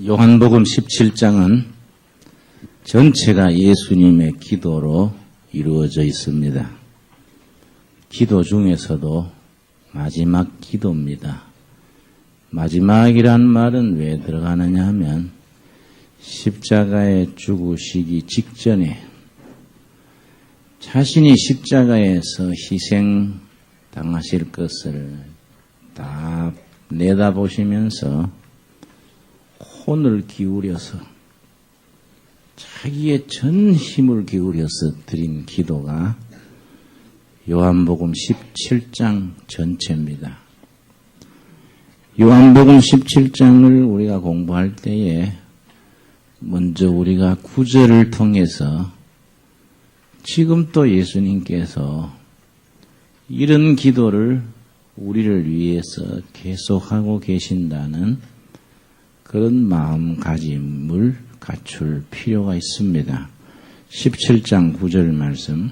요한복음 17장은 전체가 예수님의 기도로 이루어져 있습니다. 기도 중에서도 마지막 기도입니다. 마지막이란 말은 왜 들어가느냐 하면 십자가에 죽으시기 직전에 자신이 십자가에서 희생당하실 것을 다 내다보시면서 혼을 기울여서 자기의 전 힘을 기울여서 드린 기도가 요한복음 17장 전체입니다. 요한복음 17장을 우리가 공부할 때에 먼저 우리가 구절을 통해서 지금 또 예수님께서 이런 기도를 우리를 위해서 계속하고 계신다는 그런 마음가짐을 갖출 필요가 있습니다. 17장 9절 말씀.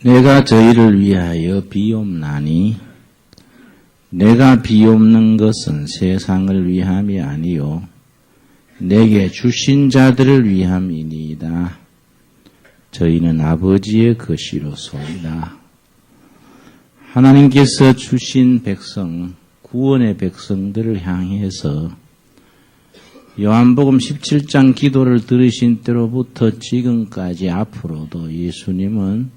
내가 저희를 위하여 비옵나니 내가 비옵는 것은 세상을 위함이 아니요 내게 주신 자들을 위함이니이다. 저희는 아버지의 것이로소이다. 하나님께서 주신 백성, 구원의 백성들을 향해서 요한복음 17장 기도를 들으신 때로부터 지금까지 앞으로도 예수님은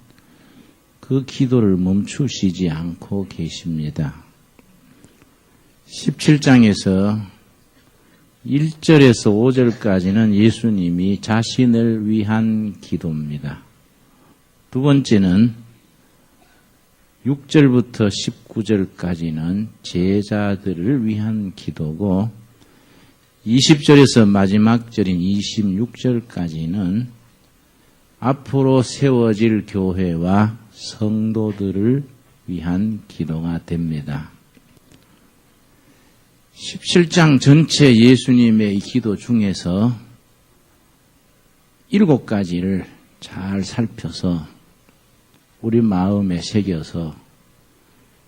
그 기도를 멈추시지 않고 계십니다. 17장에서 1절에서 5절까지는 예수님이 자신을 위한 기도입니다. 두 번째는 6절부터 19절까지는 제자들을 위한 기도고 20절에서 마지막 절인 26절까지는 앞으로 세워질 교회와 성도들을 위한 기도가 됩니다. 17장 전체 예수님의 기도 중에서 7가지를 잘 살펴서 우리 마음에 새겨서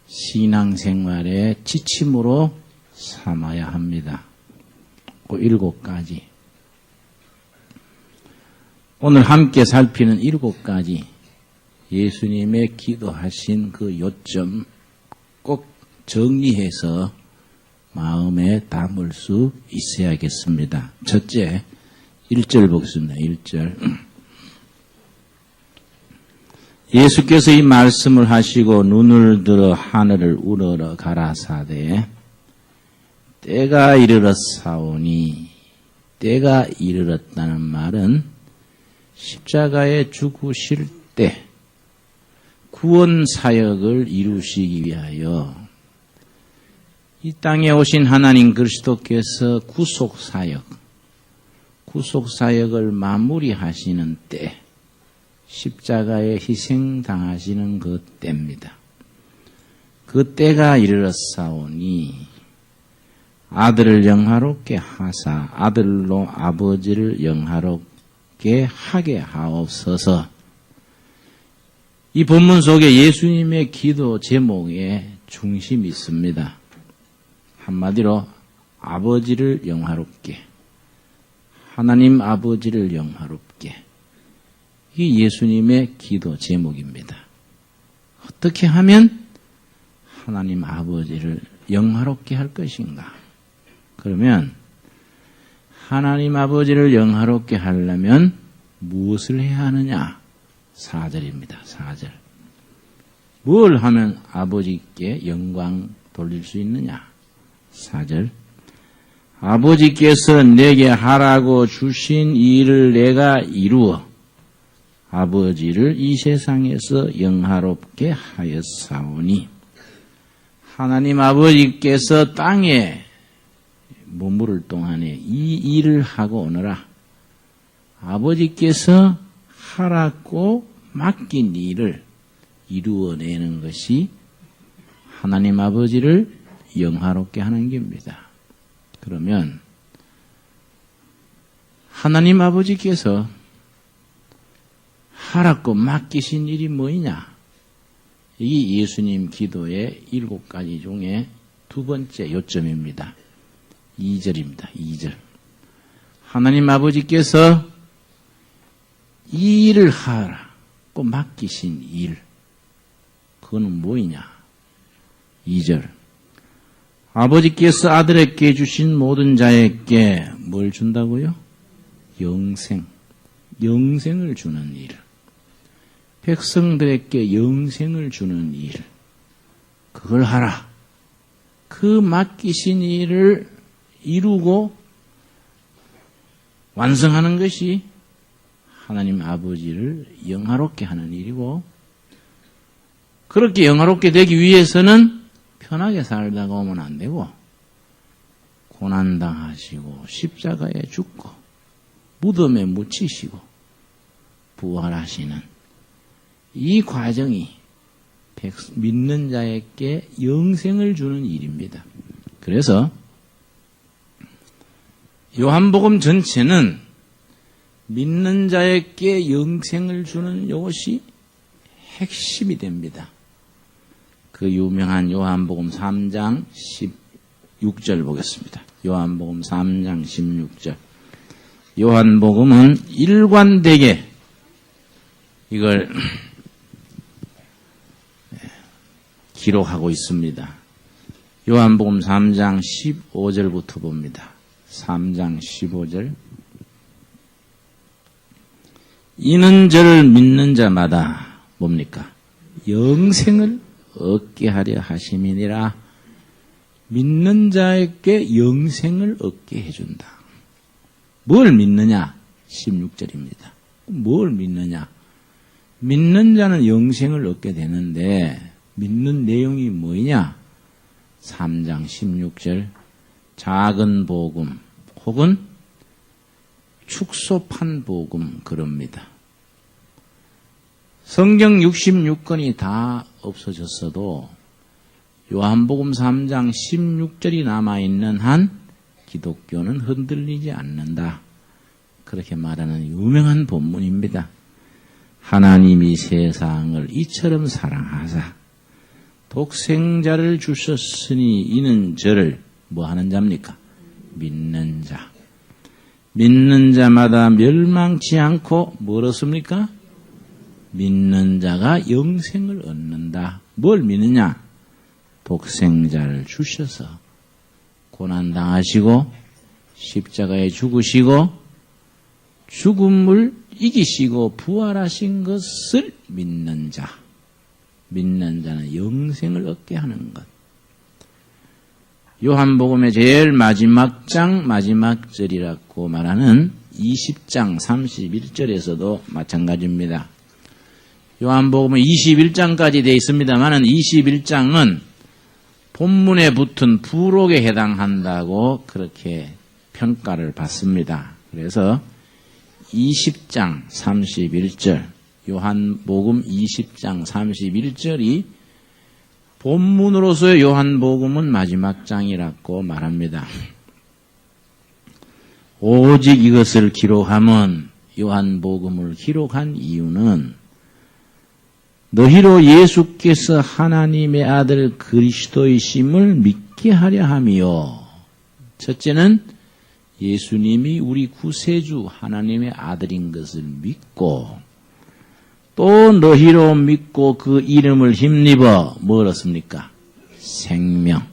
신앙생활의 지침으로 삼아야 합니다. 그 7가지. 오늘 함께 살피는 7가지 예수님의 기도하신 그 요점 꼭 정리해서 마음에 담을 수 있어야겠습니다. 첫째, 1절 보겠습니다. 1절. 예수께서 이 말씀을 하시고 눈을 들어 하늘을 우러러 가라사대 때가 이르렀사오니, 때가 이르렀다는 말은 십자가에 죽으실 때 구원 사역을 이루시기 위하여 이 땅에 오신 하나님 그리스도께서 구속사역을 마무리하시는 때, 십자가에 희생당하시는 그 때입니다. 그 때가 이르렀사오니 아들을 영화롭게 하사 아들로 아버지를 영화롭게 하게 하옵소서. 이 본문 속에 예수님의 기도 제목에 중심이 있습니다. 한마디로 아버지를 영화롭게, 하나님 아버지를 영화롭게. 이게 예수님의 기도 제목입니다. 어떻게 하면 하나님 아버지를 영화롭게 할 것인가? 그러면 하나님 아버지를 영화롭게 하려면 무엇을 해야 하느냐? 4절입니다. 4절. 뭘 하면 아버지께 영광 돌릴 수 있느냐? 4절. 아버지께서 내게 하라고 주신 일을 내가 이루어 아버지를 이 세상에서 영화롭게 하였사오니, 하나님 아버지께서 땅에 머무를 동안에 이 일을 하고 오너라. 아버지께서 하라고 맡긴 일을 이루어내는 것이 하나님 아버지를 영화롭게 하는 겁니다. 그러면 하나님 아버지께서 하라고 맡기신 일이 뭐냐? 이게 예수님 기도의 7가지 중에 두 번째 요점입니다. 2절입니다. 2절. 하나님 아버지께서 이 일을 하라고 맡기신 일. 그거는 뭐이냐? 2절. 아버지께서 아들에게 주신 모든 자에게 뭘 준다고요? 영생. 영생을 주는 일. 백성들에게 영생을 주는 일. 그걸 하라. 그 맡기신 일을 이루고 완성하는 것이 하나님 아버지를 영화롭게 하는 일이고, 그렇게 영화롭게 되기 위해서는 편하게 살다가 오면 안 되고, 고난당하시고 십자가에 죽고 무덤에 묻히시고 부활하시는 이 과정이 믿는 자에게 영생을 주는 일입니다. 그래서 요한복음 전체는 믿는 자에게 영생을 주는 이것이 핵심이 됩니다. 그 유명한 요한복음 3장 16절 보겠습니다. 요한복음 3장 16절. 요한복음은 일관되게 이걸 기록하고 있습니다. 요한복음 3장 15절부터 봅니다. 3장 15절. 이는 저를 믿는 자마다 뭡니까? 영생을 얻게 하려 하심이니라. 믿는 자에게 영생을 얻게 해준다. 뭘 믿느냐? 16절입니다. 뭘 믿느냐? 믿는 자는 영생을 얻게 되는데 믿는 내용이 뭐냐? 3장 16절. 작은 복음 혹은 축소판 복음 그럽니다. 성경 66권이 다 없어졌어도 요한복음 3장 16절이 남아있는 한 기독교는 흔들리지 않는다. 그렇게 말하는 유명한 본문입니다. 하나님이 세상을 이처럼 사랑하사 독생자를 주셨으니 이는 저를 뭐 하는 자입니까? 믿는 자. 믿는 자마다 멸망치 않고 뭘 얻습니까? 믿는 자가 영생을 얻는다. 뭘 믿느냐? 독생자를 주셔서 고난당하시고 십자가에 죽으시고 죽음을 이기시고 부활하신 것을 믿는 자. 믿는 자는 영생을 얻게 하는 것. 요한복음의 제일 마지막 장 마지막 절이라고 말하는 20장 31절에서도 마찬가지입니다. 요한복음은 21장까지 되어 있습니다만 21장은 본문에 붙은 부록에 해당한다고 그렇게 평가를 받습니다. 그래서 20장 31절 요한복음 20장 31절이 본문으로서의 요한복음은 마지막 장이라고 말합니다. 오직 이것을 기록함은 요한복음을 기록한 이유는 너희로 예수께서 하나님의 아들 그리스도이심을 믿게 하려 함이요. 첫째는 예수님이 우리 구세주 하나님의 아들인 것을 믿고 또 너희로 믿고 그 이름을 힘입어 뭐 얻었습니까? 생명,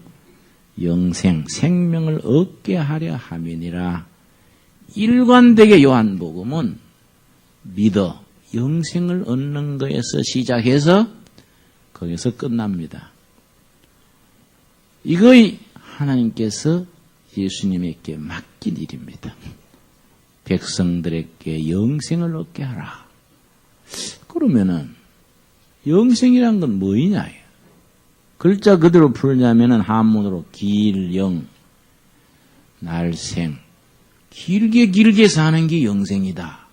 영생, 생명을 얻게 하려 함이니라. 일관되게 요한복음은 믿어 영생을 얻는 것에서 시작해서 거기서 끝납니다. 이거의 하나님께서 예수님에게 맡긴 일입니다. 백성들에게 영생을 얻게 하라. 그러면은 영생이란 건 뭐이냐? 글자 그대로 풀자면은 한문으로 길영, 날생, 길게 사는 게 영생이다.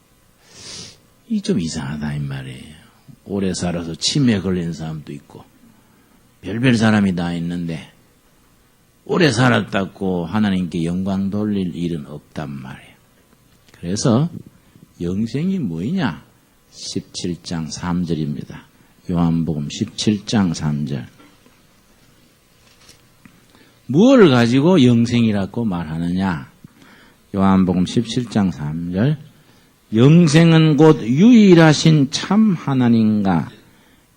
이 좀 이상하다 이 말이에요. 오래 살아서 치매 걸린 사람도 있고 별별 사람이 다 있는데 오래 살았다고 하나님께 영광 돌릴 일은 없단 말이에요. 그래서 영생이 뭐이냐? 17장 3절입니다. 요한복음 17장 3절. 무엇을 가지고 영생이라고 말하느냐? 요한복음 17장 3절. 영생은 곧 유일하신 참 하나님과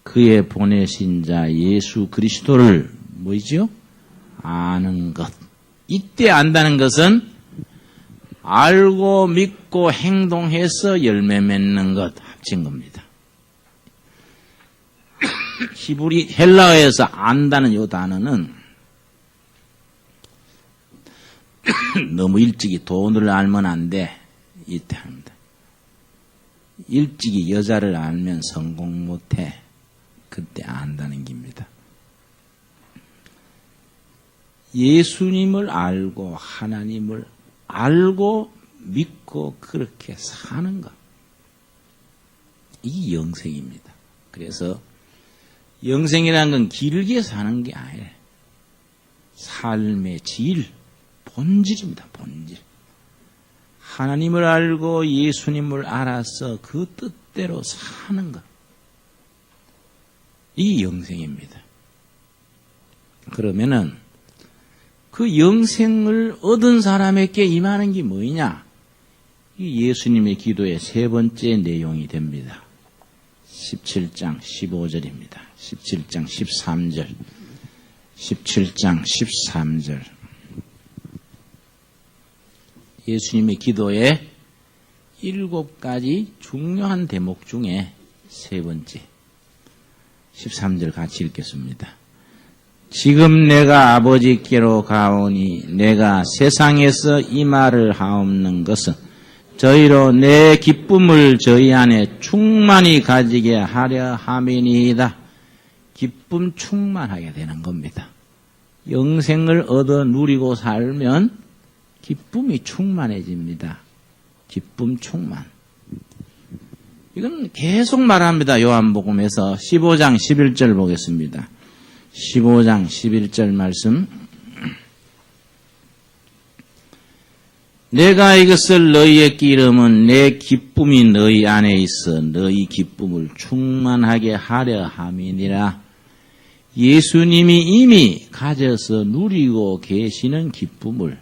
그의 보내신 자 예수 그리스도를 뭐죠? 아는 것. 이때 안다는 것은 알고 믿고 행동해서 열매 맺는 것 합친 겁니다. 히브리 헬라어에서 안다는 이 단어는 너무 일찍이 돈을 알면 안 돼. 이때 합니다. 일찍이 여자를 알면 성공 못해. 그때 안다는 겁니다. 예수님을 알고 하나님을 알고 믿고 그렇게 사는 것. 이게 영생입니다. 그래서 영생이라는 건 길게 사는 게 아니에요. 삶의 질, 본질입니다. 본질. 하나님을 알고 예수님을 알아서 그 뜻대로 사는 것. 이 영생입니다. 그러면은 그 영생을 얻은 사람에게 임하는 게 뭐냐? 이 예수님의 기도의 세 번째 내용이 됩니다. 17장 15절입니다. 17장 13절. 17장 13절. 예수님의 기도의 7가지 중요한 대목 중에 세 번째. 13절 같이 읽겠습니다. 지금 내가 아버지께로 가오니 내가 세상에서 이 말을 하옵는 것은 저희로 내 기쁨을 저희 안에 충만히 가지게 하려 함이니이다. 기쁨 충만하게 되는 겁니다. 영생을 얻어 누리고 살면 기쁨이 충만해집니다. 기쁨 충만. 이건 계속 말합니다. 요한복음에서 15장 11절 보겠습니다. 15장 11절 말씀. 내가 이것을 너희에게 이름은 내 기쁨이 너희 안에 있어 너희 기쁨을 충만하게 하려 함이니라. 예수님이 이미 가져서 누리고 계시는 기쁨을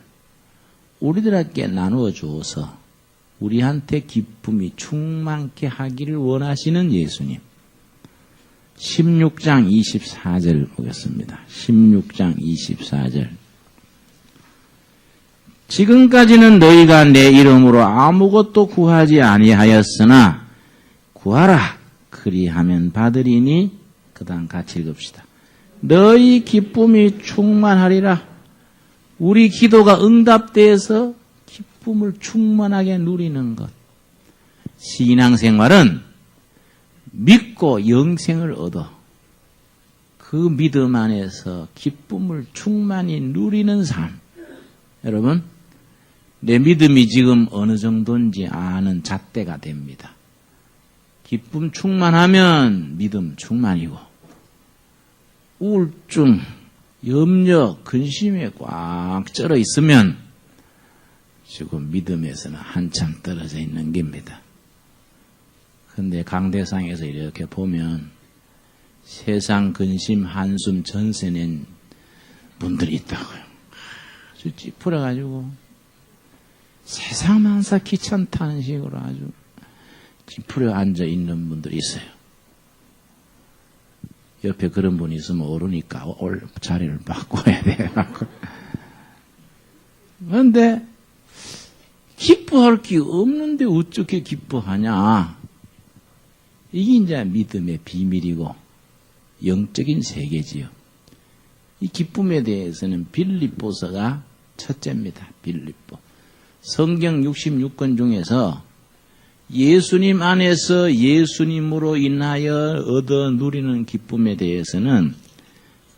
우리들에게 나누어 주어서 우리한테 기쁨이 충만케 하기를 원하시는 예수님. 16장 24절 보겠습니다. 16장 24절. 지금까지는 너희가 내 이름으로 아무것도 구하지 아니하였으나 구하라. 그리하면 받으리니. 그 다음 같이 읽읍시다. 너희 기쁨이 충만하리라. 우리 기도가 응답돼서 기쁨을 충만하게 누리는 것. 신앙생활은 믿고 영생을 얻어 그 믿음 안에서 기쁨을 충만히 누리는 삶. 여러분, 내 믿음이 지금 어느 정도인지 아는 잣대가 됩니다. 기쁨 충만하면 믿음 충만이고 우울증, 염려, 근심에 꽉 쩔어 있으면 지금 믿음에서는 한참 떨어져 있는 겁니다. 근데 강대상에서 이렇게 보면 세상 근심, 한숨, 전세 낸 분들이 있다고요. 아주 찌푸려가지고 세상 만사 귀찮다는 식으로 아주 찌푸려 앉아 있는 분들이 있어요. 옆에 그런 분이 있으면 오르니까 자리를 바꿔야 돼요. 그런데 기뻐할 게 없는데 어떻게 기뻐하냐? 이게 이제 믿음의 비밀이고 영적인 세계지요. 이 기쁨에 대해서는 빌립보서가 첫째입니다. 빌립보. 성경 66권 중에서 예수님 안에서 예수님으로 인하여 얻어 누리는 기쁨에 대해서는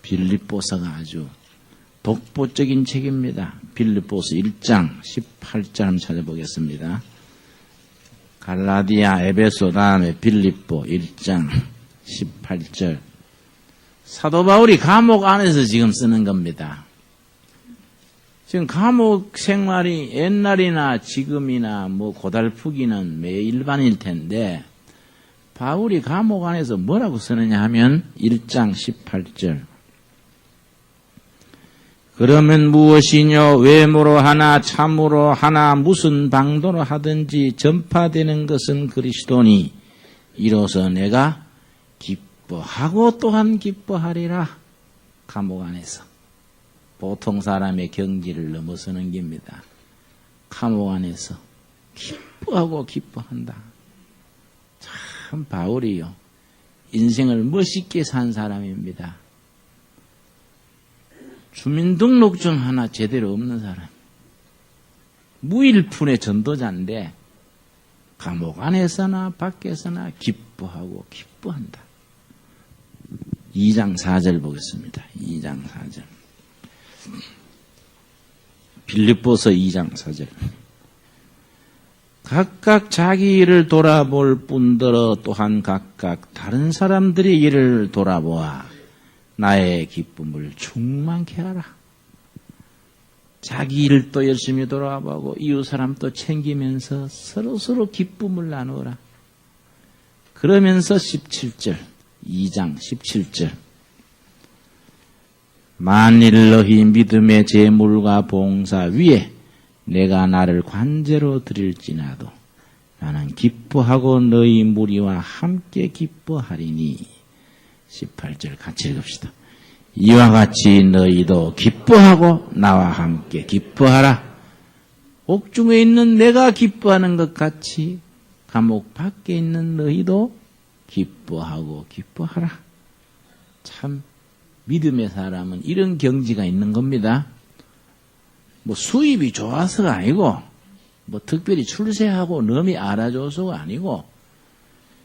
빌립보서가 아주 독보적인 책입니다. 빌립보서 1장 18절 한번 찾아보겠습니다. 갈라디아, 에베소 다음에 빌립보 1장 18절. 사도 바울이 감옥 안에서 지금 쓰는 겁니다. 지금 감옥 생활이 옛날이나 지금이나 뭐 고달프기는 매 일반일 텐데 바울이 감옥 안에서 뭐라고 쓰느냐 하면 1장 18절. 그러면 무엇이뇨? 외모로 하나 참으로 하나 무슨 방도로 하든지 전파되는 것은 그리스도니 이로써 내가 기뻐하고 또한 기뻐하리라. 감옥 안에서 보통 사람의 경지를 넘어서는 겁니다. 감옥 안에서 기뻐하고 기뻐한다. 참 바울이요. 인생을 멋있게 산 사람입니다. 주민등록증 하나 제대로 없는 사람. 무일푼의 전도자인데 감옥 안에서나 밖에서나 기뻐하고 기뻐한다. 2장 4절 보겠습니다. 2장 4절. 빌립보서 2장 4절. 각각 자기 일을 돌아볼 뿐더러 또한 각각 다른 사람들의 일을 돌아보아 나의 기쁨을 충만케 하라. 자기 일을 또 열심히 돌아보고 이웃 사람도 챙기면서 서로서로 기쁨을 나누어라. 그러면서 17절, 2장 17절. 만일 너희 믿음의 제물과 봉사 위에 내가 나를 관제로 드릴지라도 나는 기뻐하고 너희 무리와 함께 기뻐하리니. 18절 같이 읽읍시다. 이와 같이 너희도 기뻐하고 나와 함께 기뻐하라. 옥중에 있는 내가 기뻐하는 것 같이 감옥 밖에 있는 너희도 기뻐하고 기뻐하라. 참 믿음의 사람은 이런 경지가 있는 겁니다. 뭐 수입이 좋아서가 아니고 뭐 특별히 출세하고 넘이 알아줘서가 아니고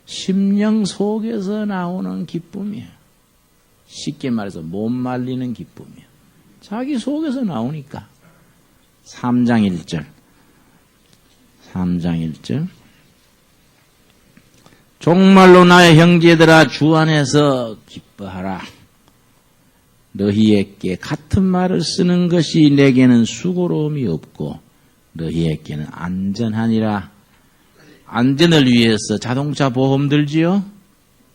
심령 속에서 나오는 기쁨이에요. 쉽게 말해서 못 말리는 기쁨이에요. 자기 속에서 나오니까. 3장 1절. 3장 1절. 정말로 나의 형제들아 주 안에서 기뻐하라. 너희에게 같은 말을 쓰는 것이 내게는 수고로움이 없고 너희에게는 안전하니라. 안전을 위해서 자동차 보험 들지요?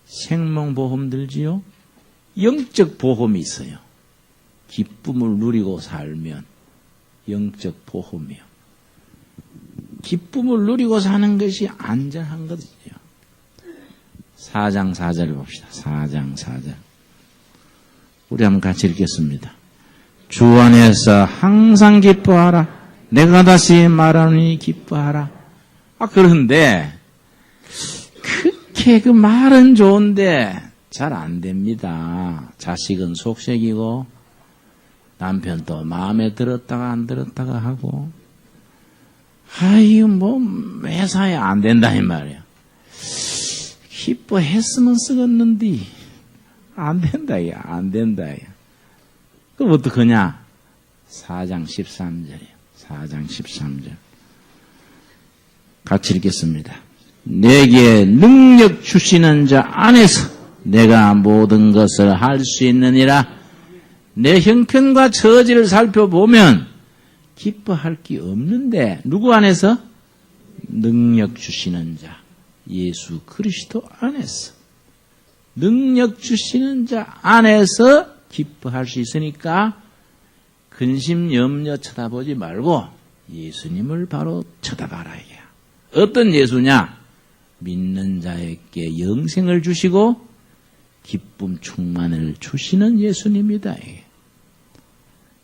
생명보험 들지요? 영적 보험이 있어요. 기쁨을 누리고 살면 영적 보험이요. 기쁨을 누리고 사는 것이 안전한 거지요. 4장 4절을 봅시다. 4장 4절. 우리 한번 같이 읽겠습니다. 주 안에서 항상 기뻐하라. 내가 다시 말하니 기뻐하라. 그런데 그렇게 그 말은 좋은데 잘 안 됩니다. 자식은 속색이고 남편도 마음에 들었다가 안 들었다가 하고 이거 뭐 회사에 안 된다 이 말이야. 기뻐했으면 쓰겠는데 안 된다 야, 안 된다 야. 그럼 어떡하냐? 4장 13절이에요. 4장 13절. 같이 읽겠습니다. 내게 능력 주시는 자 안에서 내가 모든 것을 할 수 있느니라. 내 형편과 처지를 살펴보면 기뻐할 게 없는데 누구 안에서? 능력 주시는 자 예수 그리스도 안에서 능력 주시는 자 안에서 기뻐할 수 있으니까 근심 염려 쳐다보지 말고 예수님을 바로 쳐다봐라. 어떤 예수냐? 믿는 자에게 영생을 주시고 기쁨 충만을 주시는 예수님이다.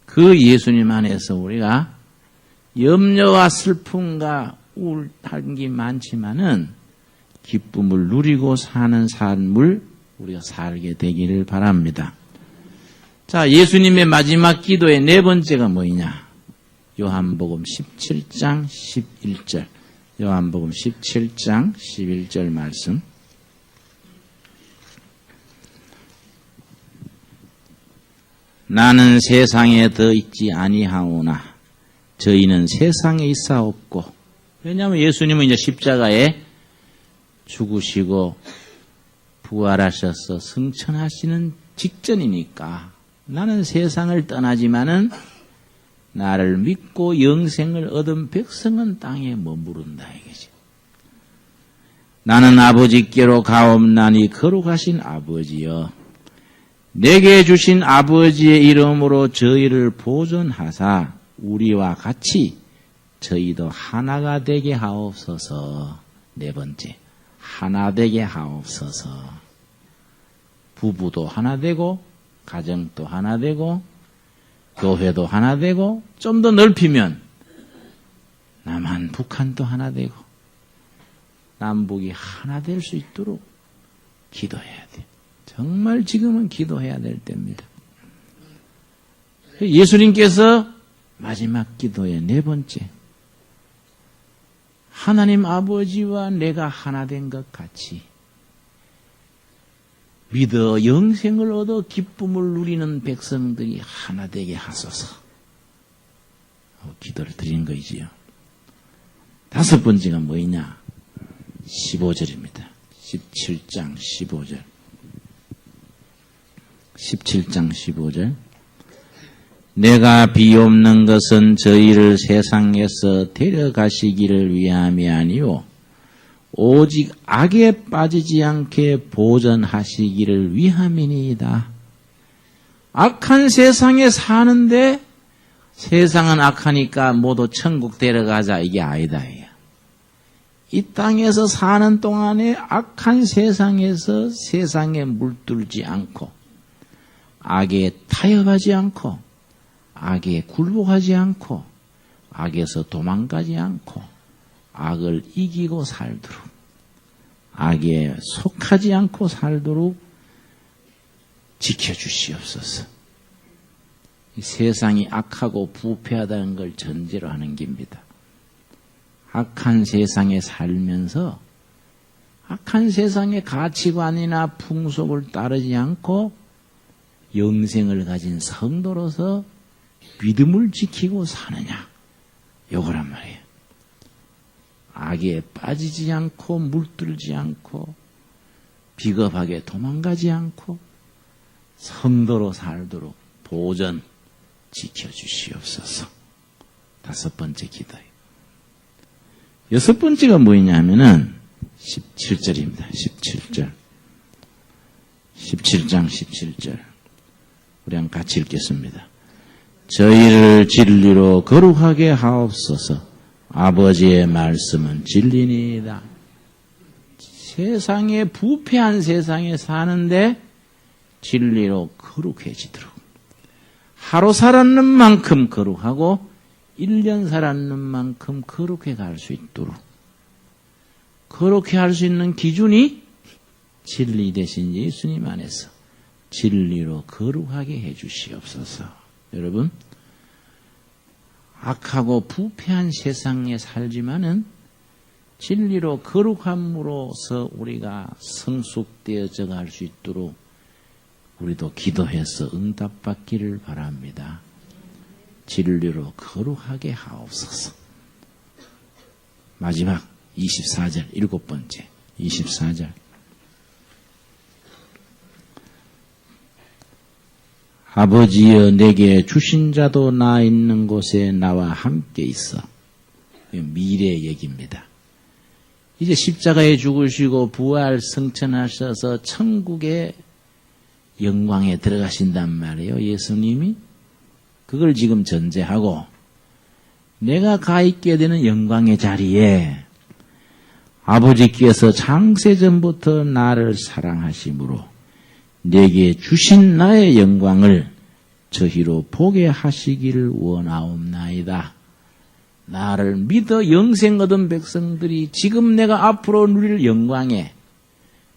그 예수님 안에서 우리가 염려와 슬픔과 우울한 게 많지만은 기쁨을 누리고 사는 삶을 우리가 살게 되기를 바랍니다. 자, 예수님의 마지막 기도의 네 번째가 뭐냐? 요한복음 17장 11절. 요한복음 17장 11절 말씀. 나는 세상에 더 있지 아니하오나 저희는 세상에 있사옵고. 왜냐하면 예수님은 이제 십자가에 죽으시고 부활하셔서 승천하시는 직전이니까 나는 세상을 떠나지만은 나를 믿고 영생을 얻은 백성은 땅에 머무른다 이거지. 나는 아버지께로 가옵나니 거룩하신 아버지여 내게 주신 아버지의 이름으로 저희를 보존하사 우리와 같이 저희도 하나가 되게 하옵소서. 네 번째, 하나 되게 하옵소서. 부부도 하나 되고 가정도 하나 되고 교회도 하나 되고 좀 더 넓히면 남한 북한도 하나 되고 남북이 하나 될 수 있도록 기도해야 돼. 정말 지금은 기도해야 될 때입니다. 예수님께서 마지막 기도의 네 번째, 하나님 아버지와 내가 하나 된 것 같이 믿어 영생을 얻어 기쁨을 누리는 백성들이 하나 되게 하소서. 기도를 드린 거이지요. 다섯 번째가 뭐냐? 15절입니다. 17장 15절. 17장 15절. 내가 비옵는 것은 저희를 세상에서 데려가시기를 위함이 아니요 오직 악에 빠지지 않게 보전하시기를 위함이니이다. 악한 세상에 사는데 세상은 악하니까 모두 천국 데려가자 이게 아니다. 이 땅에서 사는 동안에 악한 세상에서 세상에 물들지 않고 악에 타협하지 않고 악에 굴복하지 않고 악에서 도망가지 않고 악을 이기고 살도록 악에 속하지 않고 살도록 지켜주시옵소서. 이 세상이 악하고 부패하다는 걸 전제로 하는 겁니다. 악한 세상에 살면서 악한 세상의 가치관이나 풍속을 따르지 않고 영생을 가진 성도로서 믿음을 지키고 사느냐, 요거란 말이에요. 악에 빠지지 않고 물들지 않고 비겁하게 도망가지 않고 성도로 살도록 보전 지켜주시옵소서. 다섯 번째 기도예요. 여섯 번째가 뭐냐 하면은 17절입니다. 17절. 17장 17절. 우리 한번 같이 읽겠습니다. 저희를 진리로 거룩하게 하옵소서. 아버지의 말씀은 진리니이다. 세상에 부패한 세상에 사는데 진리로 거룩해지도록 하루 살았는 만큼 거룩하고 1년 살았는 만큼 거룩해 갈 수 있도록 그렇게 할 수 있는 기준이 진리 대신 예수님 안에서 진리로 거룩하게 해 주시옵소서. 여러분, 악하고 부패한 세상에 살지만은 진리로 거룩함으로써 우리가 성숙되어져 갈 수 있도록 우리도 기도해서 응답받기를 바랍니다. 진리로 거룩하게 하옵소서. 마지막 24절, 일곱 번째 24절. 아버지여 내게 주신 자도 나 있는 곳에 나와 함께 있어. 미래의 얘기입니다. 이제 십자가에 죽으시고 부활 승천하셔서 천국의 영광에 들어가신단 말이에요. 예수님이. 그걸 지금 전제하고 내가 가 있게 되는 영광의 자리에 아버지께서 창세전부터 나를 사랑하심으로 내게 주신 나의 영광을 저희로 보게 하시기를 원하옵나이다. 나를 믿어 영생 얻은 백성들이 지금 내가 앞으로 누릴 영광에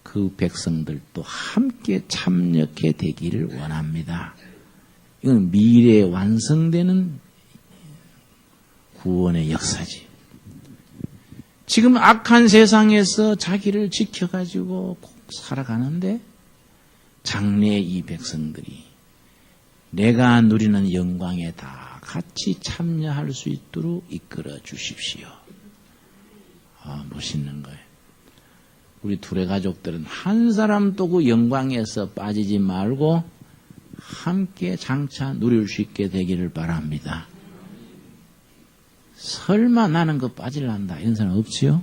그 백성들도 함께 참여하게 되기를 원합니다. 이건 미래에 완성되는 구원의 역사지. 지금 악한 세상에서 자기를 지켜가지고 살아가는데 장래의 이 백성들이 내가 누리는 영광에 다 같이 참여할 수 있도록 이끌어 주십시오. 멋있는 거예요. 우리 둘의 가족들은 한 사람도 그 영광에서 빠지지 말고 함께 장차 누릴 수 있게 되기를 바랍니다. 설마 나는 그 빠질란다 이런 사람 없지요?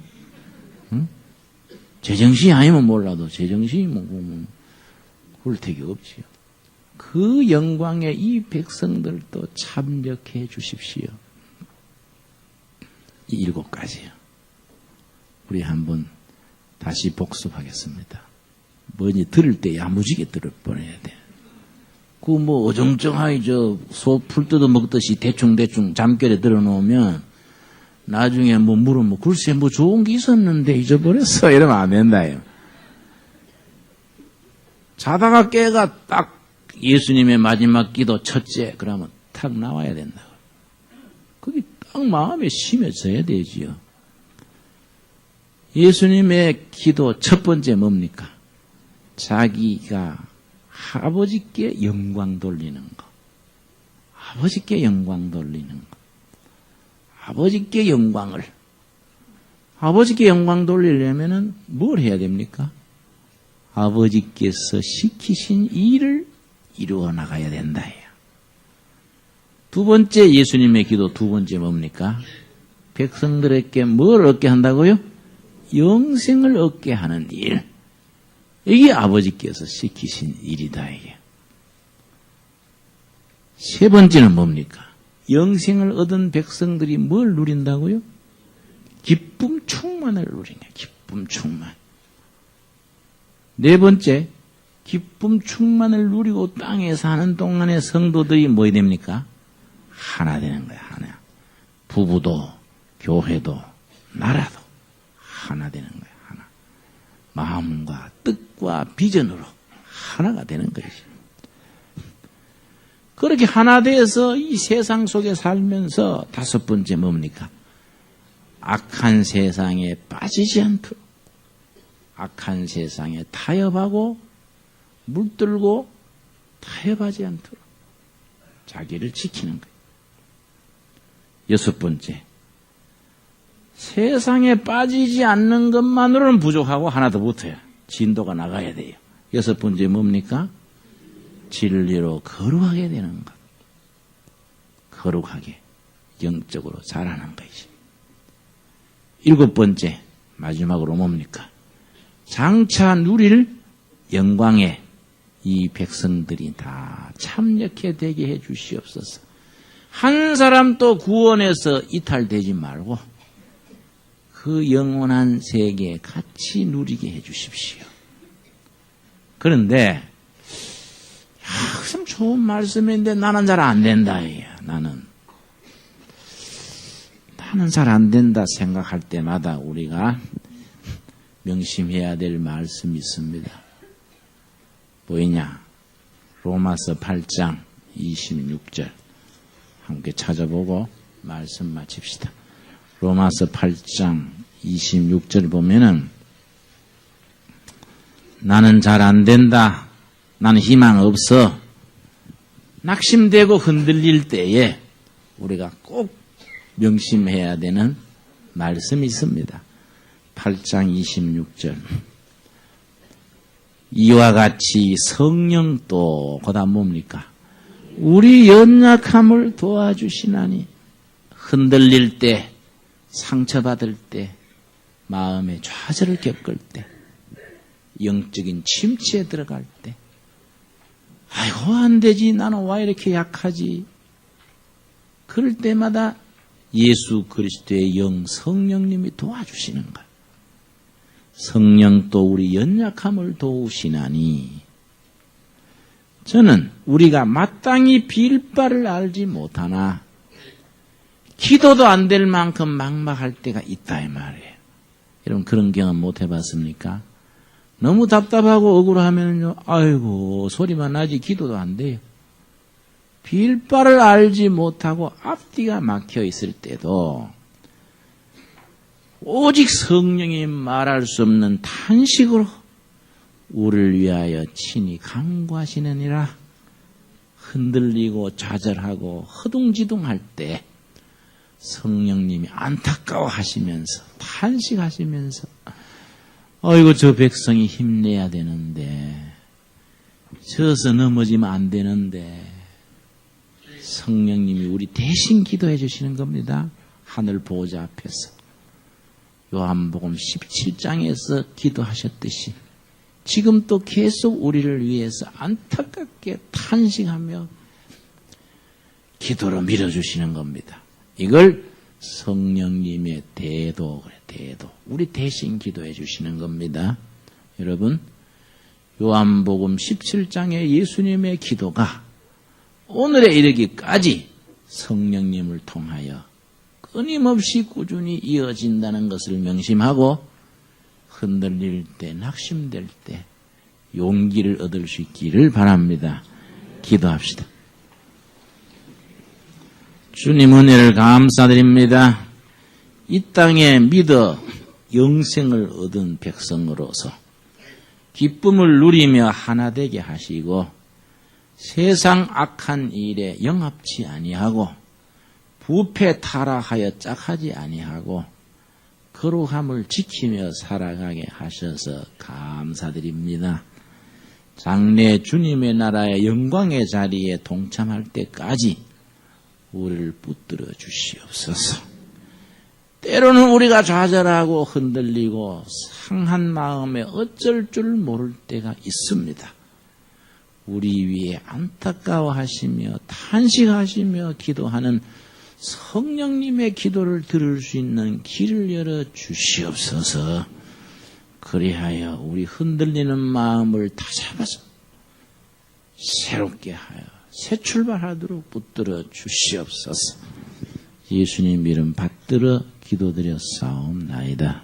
응? 제정신이 아니면 몰라도 제정신이 뭐 hul택이 없지요. 그 영광에 이 백성들도 참여해 주십시오. 이 7가지요. 우리 한번 다시 복습하겠습니다. 뭐니 들을 때 야무지게 들을 뻔해야 돼. 그 뭐 어정쩡하게 소 풀 뜯어 먹듯이 대충 잠결에 들어놓으면 나중에 뭐 물으면 글쎄 뭐 좋은 게 있었는데 잊어버렸어 이러면 안 된다요. 자다가 깨가 딱 예수님의 마지막 기도 첫째 그러면 탁 나와야 된다. 그게 딱 마음에 심어져야 되지요. 예수님의 기도 첫 번째 뭡니까? 자기가 아버지께 영광 돌리는 거. 아버지께 영광 돌리는 거. 아버지께 영광을. 아버지께 영광 돌리려면은 뭘 해야 됩니까? 아버지께서 시키신 일을 이루어 나가야 된다. 두 번째 예수님의 기도 두 번째 뭡니까? 백성들에게 뭘 얻게 한다고요? 영생을 얻게 하는 일. 이게 아버지께서 시키신 일이다. 이게. 세 번째는 뭡니까? 영생을 얻은 백성들이 뭘 누린다고요? 기쁨 충만을 누리냐. 기쁨 충만. 네 번째, 기쁨 충만을 누리고 땅에 사는 동안에 성도들이 뭐 됩니까? 하나 되는 거야. 하나. 부부도 교회도 나라도 하나 되는 거야. 하나. 마음과 뜻과 비전으로 하나가 되는 것이지. 그렇게 하나 돼서 이 세상 속에 살면서 다섯 번째 뭡니까? 악한 세상에 빠지지 않도록, 악한 세상에 타협하고 물들고 타협하지 않도록 자기를 지키는 거예요. 여섯 번째, 세상에 빠지지 않는 것만으로는 부족하고 하나 더 붙어요. 진도가 나가야 돼요. 여섯 번째 뭡니까? 진리로 거룩하게 되는 것. 거룩하게 영적으로 자라는 것이지. 일곱 번째 마지막으로 뭡니까? 장차 누릴 영광에 이 백성들이 다 참여케 되게 해 주시옵소서. 한 사람도 구원에서 이탈되지 말고 그 영원한 세계에 같이 누리게 해 주십시오. 그런데 참 좋은 말씀인데 나는 잘 안 된다. 나는 잘 안 된다 생각할 때마다 우리가 명심해야 될 말씀이 있습니다. 뭐이냐? 로마서 8장 26절 함께 찾아보고 말씀 마칩시다. 로마서 8장 26절 보면은 나는 잘 안 된다. 나는 희망 없어. 낙심되고 흔들릴 때에 우리가 꼭 명심해야 되는 말씀이 있습니다. 8장 26절. 이와 같이 성령도 그다음 뭡니까? 우리 연약함을 도와주시나니 흔들릴 때, 상처받을 때, 마음의 좌절을 겪을 때, 영적인 침체에 들어갈 때, 아이고 안 되지, 나는 왜 이렇게 약하지? 그럴 때마다 예수 그리스도의 영 성령님이 도와주시는 거예요. 성령 또 우리 연약함을 도우시나니 저는 우리가 마땅히 빌 바를 알지 못하나 기도도 안 될 만큼 막막할 때가 있다 이 말이에요. 여러분 그런 경험 못 해봤습니까? 너무 답답하고 억울하면요, 아이고 소리만 나지 기도도 안 돼요. 빌 바를 알지 못하고 앞뒤가 막혀 있을 때도 오직 성령이 말할 수 없는 탄식으로 우리를 위하여 친히 간구하시느니라. 흔들리고 좌절하고 허둥지둥할 때 성령님이 안타까워하시면서 탄식하시면서 아이고 저 백성이 힘내야 되는데 져서 넘어지면 안 되는데 성령님이 우리 대신 기도해 주시는 겁니다. 하늘 보호자 앞에서 요한복음 17장에서 기도하셨듯이 지금 또 계속 우리를 위해서 안타깝게 탄식하며 기도로 밀어주시는 겁니다. 이걸 성령님의 대도, 그래, 대도. 우리 대신 기도해 주시는 겁니다. 여러분, 요한복음 17장의 예수님의 기도가 오늘에 이르기까지 성령님을 통하여 끊임없이 꾸준히 이어진다는 것을 명심하고 흔들릴 때, 낙심될 때 용기를 얻을 수 있기를 바랍니다. 기도합시다. 주님 은혜를 감사드립니다. 이 땅에 믿어 영생을 얻은 백성으로서 기쁨을 누리며 하나 되게 하시고 세상 악한 일에 영합치 아니하고 부패 타락하여 짝하지 아니하고 거룩함을 지키며 살아가게 하셔서 감사드립니다. 장래 주님의 나라의 영광의 자리에 동참할 때까지 우리를 붙들어 주시옵소서. 때로는 우리가 좌절하고 흔들리고 상한 마음에 어쩔 줄 모를 때가 있습니다. 우리 위에 안타까워하시며 탄식하시며 기도하는 성령님의 기도를 들을 수 있는 길을 열어 주시옵소서. 그리하여 우리 흔들리는 마음을 다잡아서 새롭게 하여 새 출발하도록 붙들어 주시옵소서. 예수님 이름 받들어 기도드려 싸움나이다.